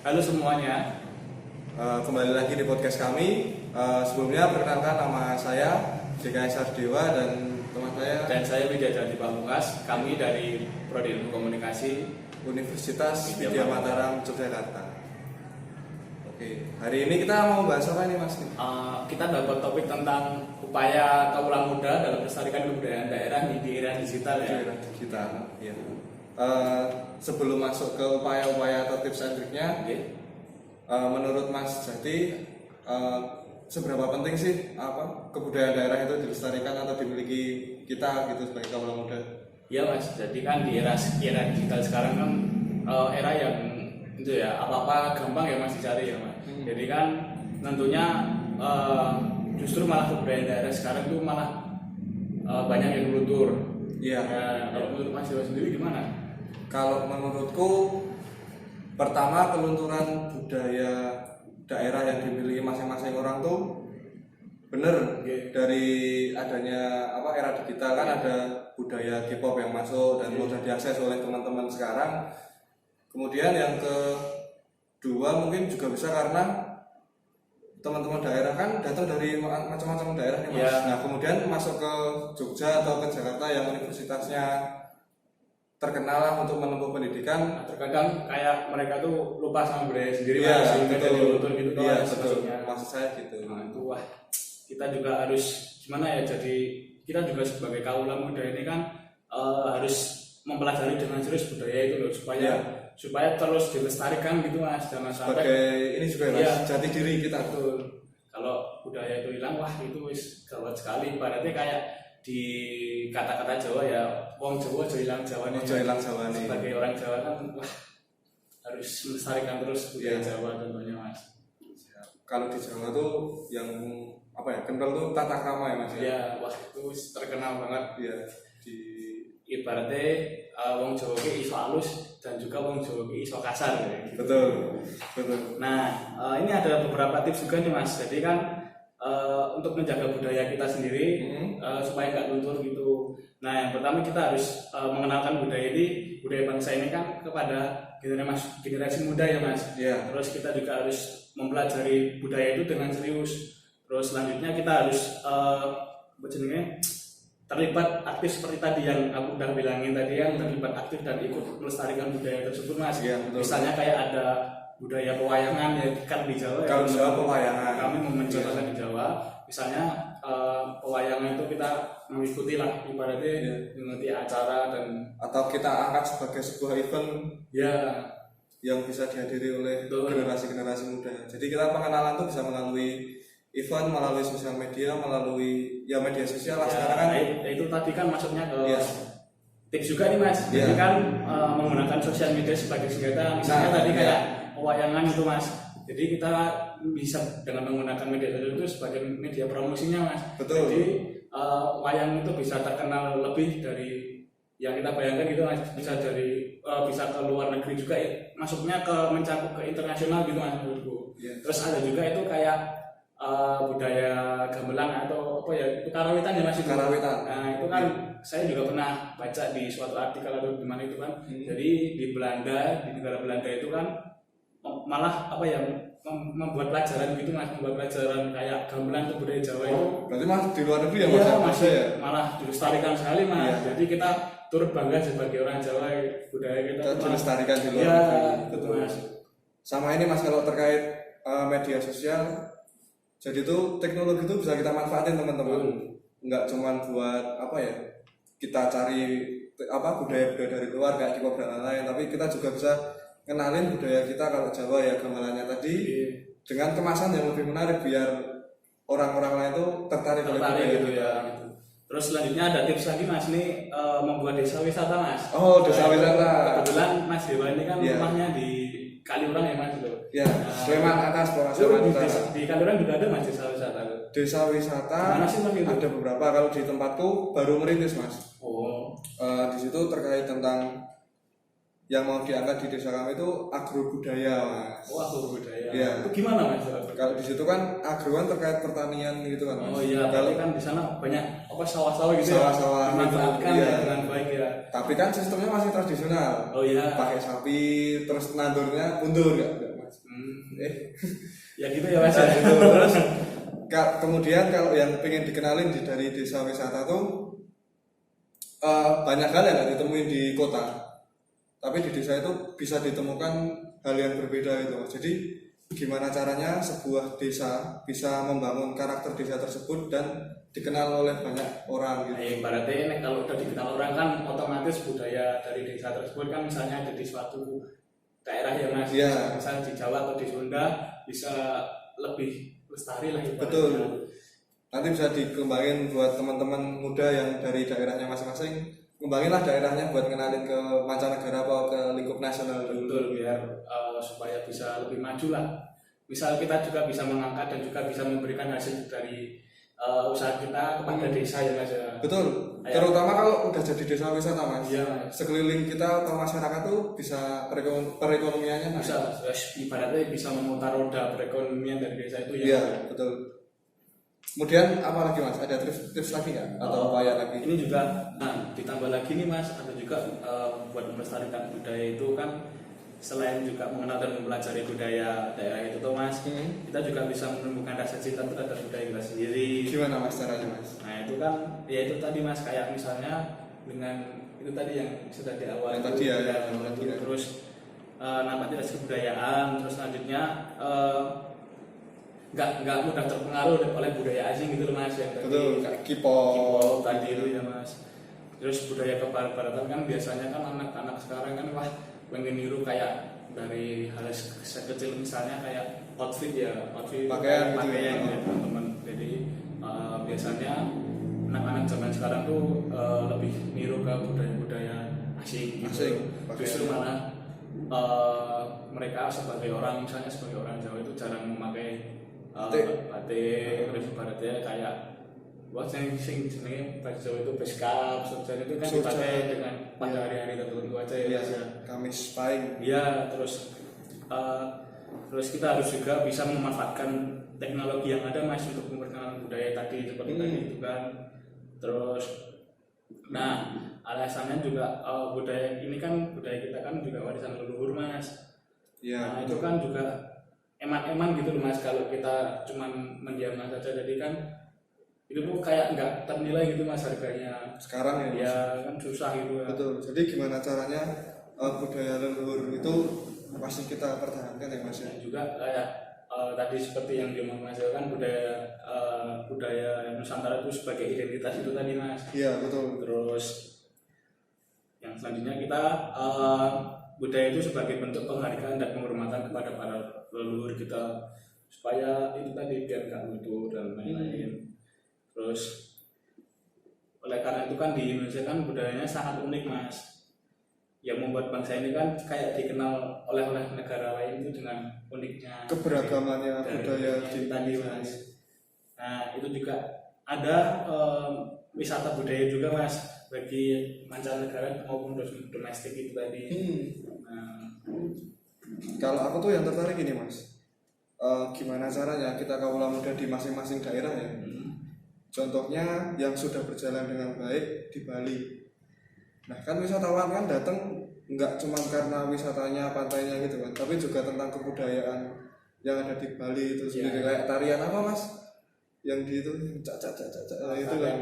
Halo semuanya. Kembali lagi di podcast kami. Sebelumnya perkenalkan, nama saya JKS Ardewa dan teman saya Dan saya Widya Jati Pamungkas. Kami dari Prodi Ilmu Komunikasi Universitas Widya Widya Mataram, Yogyakarta. Oke, hari ini kita mau bahas apa nih Mas? Kita dapat topik tentang upaya kaula muda dalam melestarikan kebudayaan daerah di era digital ya. Daerah digital. Ya. Sebelum masuk ke upaya-upaya atau tips and triknya, menurut Mas Jati, seberapa penting sih kebudayaan daerah itu dilestarikan atau dimiliki kita gitu sebagai kaula muda? Iya Mas, jadi kan di era digital sekarang kan era yang itu ya apa-apa gampang ya Mas dicari ya Mas. Jadi kan tentunya justru malah kebudayaan daerah sekarang itu malah banyak yang luntur. Iya. Ya, kalau menurut Mas Dewa sendiri gimana? Kalau menurutku, pertama kelunturan budaya daerah yang dimiliki masing-masing orang tuh bener. Dari adanya era digital kan ada budaya K-pop yang masuk dan mudah diakses oleh teman-teman sekarang. Kemudian yang kedua mungkin juga bisa karena teman-teman daerah kan datang dari macam-macam daerah nih Mas. Nah kemudian masuk ke Jogja atau ke Jakarta yang universitasnya terkenal lah untuk menempuh pendidikan. Terkadang kayak mereka tuh lupa sama budaya sendiri Iya, sehingga jadi luntur gitu. Iya, betul. Maksud saya gitu. Nah, itu wah, kita juga harus gimana ya, jadi kita juga sebagai kaula muda ini kan harus mempelajari dengan serius budaya itu loh, supaya terus dilestarikan gitu Mas, jangan sampai sebagai ini juga Mas, jati diri kita. Betul. Kalau budaya itu hilang, wah itu wis gawat sekali. Ibaratnya kayak di kata-kata Jawa ya, wong Jawa aja hilang Jawa nih. Sebagai orang Jawa kan wah harus melestarikan terus budaya Jawa tentunya Mas. Kalau di Jawa tuh yang kental tuh tata krama ya Mas. Iya, wah itu terkenal banget. Iya. Ibaratnya wong Jawa ki iso halus dan juga wong Jawa ki iso kasar ya. Betul. Nah, ini ada beberapa tips juga nih Mas. Jadi kan untuk menjaga budaya kita sendiri supaya nggak luntur gitu. Nah, yang pertama kita harus mengenalkan budaya bangsa ini kan kepada generasi muda ya Mas. Yeah. Terus kita juga harus mempelajari budaya itu dengan serius. Terus selanjutnya kita harus terlibat aktif seperti tadi yang aku udah bilangin tadi kan, terlibat aktif dan ikut melestarikan budaya tersebut Mas. Yeah, misalnya kayak ada budaya pewayangan ya kan di Jawa. Kalau ya, Jawa pewayangan. Kami memenjarakan di Jawa. Misalnya pewayangan itu kita mengikuti lah, ibaratnya mengikuti acara dan atau kita angkat sebagai sebuah event yang bisa dihadiri oleh generasi-generasi muda. Jadi kita pengenalan tuh bisa melalui event, melalui sosial media, melalui media sosial lah sekarang kan. Itu tadi kan masuknya ke tips juga nih Mas. Jadi kan menggunakan sosial media sebagai senjata. Misalnya tadi kayak pewayangan itu Mas. Jadi kita bisa dengan menggunakan media sosial itu sebagai media promosinya Mas. Betul. Jadi wayang itu bisa terkenal lebih dari yang kita bayangkan gitu Mas. Bisa ke luar negeri juga masuknya mencakup ke internasional gitu Mas menurutku. Terus ada juga itu kayak budaya gamelan atau itu karawitan ya Mas. Karawitan. Nah itu kan saya juga pernah baca di suatu artikel atau di mana itu kan. Jadi di Belanda, di negara Belanda itu kan malah membuat pelajaran gitu Mas, membuat pelajaran kayak gamelan itu budaya Jawa itu. Berarti Mas di luar negeri ya Mas? Iya Mas, malah dilestarikan sekali Mas. Jadi kita turut bangga sebagai orang Jawa, budaya kita dilestarikan di luar negeri. Betul Mas. Sama ini Mas, kalau terkait media sosial, jadi tuh teknologi itu bisa kita manfaatin teman-teman. Enggak cuma buat kita cari budaya-budaya dari luar kayak K-pop dan lain-lain, tapi kita juga bisa kenalin budaya kita. Kalau Jawa ya gamelannya tadi dengan kemasan yang lebih menarik biar orang-orang lain tuh tertarik oleh budaya gitu ya. Terus selanjutnya ada tips lagi Mas, ini membuat desa wisata Mas. Oh, desa wisata. Kebetulan Mas Dewa ini kan rumahnya di Kaliurang ya Mas itu. Ya, Sleman atas, Sleman utara. Di Kaliurang juga ada Mas desa wisata. Desa wisata ada beberapa. Kalau di tempatku baru merintis Mas. Di situ terkait tentang yang mau diangkat di desa kami itu agro budaya Mas. Agro-budaya. Ya. Itu gimana Mas? Kalau di situ kan agroan terkait pertanian gitu kan Mas. Kalau kan di sana banyak sawah-sawah gitu sawah-sawah dimanfaatkan dengan baik ya. Tapi kan sistemnya masih tradisional. Pakai sapi terus nandurnya mundur Mas. Ya gitu ya mas. Nah, gitu. Terus kemudian kalau yang pengen dikenalin dari desa wisata tuh banyak hal yang nggak ditemuin di kota, tapi di desa itu bisa ditemukan hal yang berbeda itu. Jadi gimana caranya sebuah desa bisa membangun karakter desa tersebut dan dikenal oleh banyak orang gitu. Berarti ini kalau udah dikenal orang kan otomatis budaya dari desa tersebut kan misalnya ada di suatu daerah ya mas, misalnya di Jawa atau di Sunda bisa lebih lestari lah. Betul. Nanti bisa dikembangin buat teman-teman muda yang dari daerahnya masing-masing, kembanginlah daerahnya buat kenalin ke mancanegara atau ke lingkup nasional. Betul, biar supaya bisa lebih maju lah. Misal kita juga bisa mengangkat dan juga bisa memberikan hasil dari usaha kita kepada desa ya mas. Betul. Terutama kalau udah jadi desa wisata mas. Iya. Sekeliling kita atau masyarakat tuh bisa perekonomiannya bisa. Ibaratnya bisa memutar roda perekonomian dari desa itu ya. Iya betul. Kemudian apa lagi mas? Ada tips lagi nggak? Atau upaya lagi? Ini juga, ditambah lagi nih mas, ada juga buat melestarikan budaya itu kan selain juga mengenal dan mempelajari budaya daerah itu tuh mas, kita juga bisa menemukan rasa cinta terhadap budaya kita sendiri. Gimana mas caranya mas? Nah itu kan, ya itu tadi mas, kayak misalnya dengan itu tadi yang sudah di awal yang itu, tadi ya. Terus nampak rasa kebudayaan, terus selanjutnya nggak mudah terpengaruh oleh budaya asing gitu loh mas, yang tadi K-pop tadi itu ya mas. Terus budaya kebarat-baratan kan biasanya kan anak-anak sekarang kan wah pengen niru kayak dari hal sekecil misalnya kayak outfit pakaian ya teman-teman. Jadi biasanya anak-anak zaman sekarang tuh lebih niru ke budaya-budaya asing gitu. Justru malah mereka sebagai orang Jawa itu jarang memakai batik, terus ibaratnya kayak buat sing jenenge baju Jawa itu beskap, surjan itu kan dipakai dengan pada hari-hari tertentu aja ya. Kamis pahing. Iya, terus kita harus juga bisa memanfaatkan teknologi yang ada mas untuk memperkenalkan budaya tadi seperti tadi itu kan. Terus, nah alasannya juga budaya ini kan budaya kita kan juga warisan leluhur mas. Iya. Nah itu kan juga eman-eman gitu loh mas kalau kita cuman mendiamkan saja, jadi kan itu tuh kayak nggak ternilai gitu mas harganya sekarang ya kan susah gitu ya. Betul. Jadi gimana caranya budaya leluhur itu masih kita pertahankan ya mas ya. Juga kayak tadi seperti yang diomong mas kan budaya Nusantara itu sebagai identitas itu tadi mas. Iya betul. Terus yang selanjutnya kita budaya itu sebagai bentuk penghargaan dan penghormatan kepada para leluhur kita supaya itu tadi biar nggak luntur dan lain-lain. Terus oleh karena itu kan di Indonesia kan budayanya sangat unik mas, yang membuat bangsa ini kan kayak dikenal oleh negara lain itu dengan uniknya keberagamannya budaya di tadi mas. Nah itu juga ada wisata budaya juga mas bagi mancanegara maupun domestik itu tadi. Kalau aku tuh yang tertarik ini mas, gimana caranya kita kaula muda di masing-masing daerah ya. Contohnya yang sudah berjalan dengan baik di Bali. Nah kan wisatawan kan datang nggak cuma karena wisatanya pantainya gitu kan, tapi juga tentang kebudayaan yang ada di Bali itu sendiri. Kayak tarian apa mas? Yang di itu cak itu kan.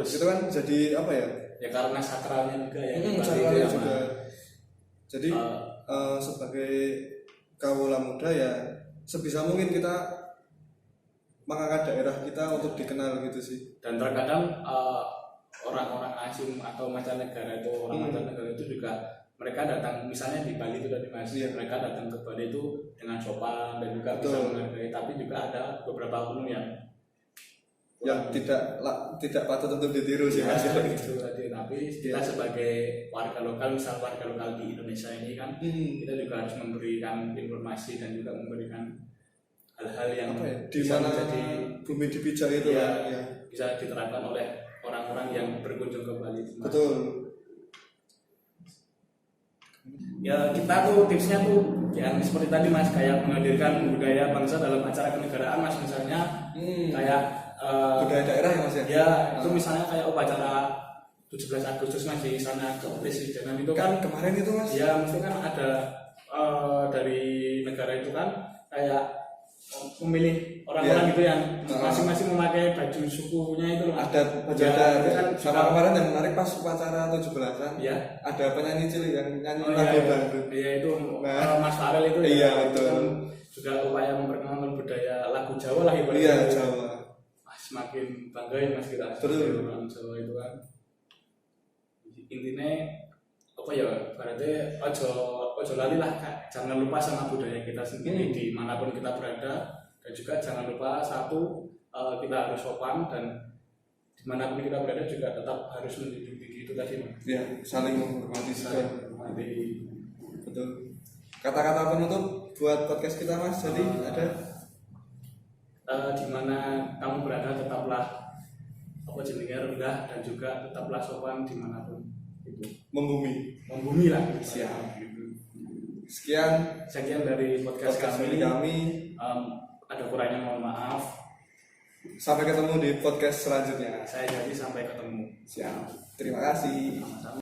Itu kan jadi apa ya? Ya karena sakralnya juga ya. Sakralnya juga. Jadi sebagai kaula muda ya sebisa mungkin kita mengangkat daerah kita untuk dikenal gitu sih. Dan terkadang orang-orang asing atau mancanegara itu mancanegara itu juga mereka datang misalnya di Bali itu tadi mas, mereka datang ke Bali itu dengan sopan dan juga bisa menghargai, tapi juga ada beberapa oknum yang tidak patut untuk ditiru sih mas. Gitu tadi. Tapi kita sebagai warga lokal, misal warga lokal di Indonesia ini kan kita juga harus memberikan informasi dan juga memberikan hal-hal yang di mana jadi bumi dipijak itu bisa diterapkan oleh orang-orang yang berkunjung ke Bali. Betul. Ya kita tuh tipsnya tuh yang seperti tadi mas, kayak menghadirkan budaya bangsa dalam acara kenegaraan mas, misalnya kayak budaya daerah ya mas ya. Ya itu misalnya kayak upacara 17 Agustus mas di sana kepresidenan itu kan kemarin itu mas. Ya mesti kan ada dari negara itu kan kayak memilih orang-orang gitu yang masing-masing memakai baju sukunya itu loh. Ada baju Ya, ada itu kan sama juga- kemarin yang menarik pas upacara 17-an. Iya. Ada penyanyi cilik yang nyanyi Oh, lagu iya, dangdut. iya itu Nah. Mas Farel itu Iya, ya, betul. itu kan juga upaya memperkenalkan budaya lagu Jawa lah ibaratnya. Iya, Jawa. Semakin bangga ya Mas kita Betul. sebagai orang Jawa itu kan. Intinya apa ya berarti ojo lali lah Kak. Jangan lupa sama budaya kita sendiri dimanapun kita berada, dan juga jangan lupa satu kita harus sopan, dan dimanapun kita berada juga tetap harus menjunjung tinggi itu tadi Mas. Ya, saling menghormati Saling juga. menghormati. Betul. Kata-kata penutup buat podcast kita Mas. Jadi ada Di mana kamu berada tetaplah apa jenenge rendah, dan juga tetaplah sopan dimanapun itu. membumi. Lah. Siap. Gitu. Sekian dari podcast dari kami. kami. Ada kurangnya mohon maaf. Sampai ketemu di podcast selanjutnya. Saya jadi sampai ketemu. Siap. Terima kasih. Sama-sama.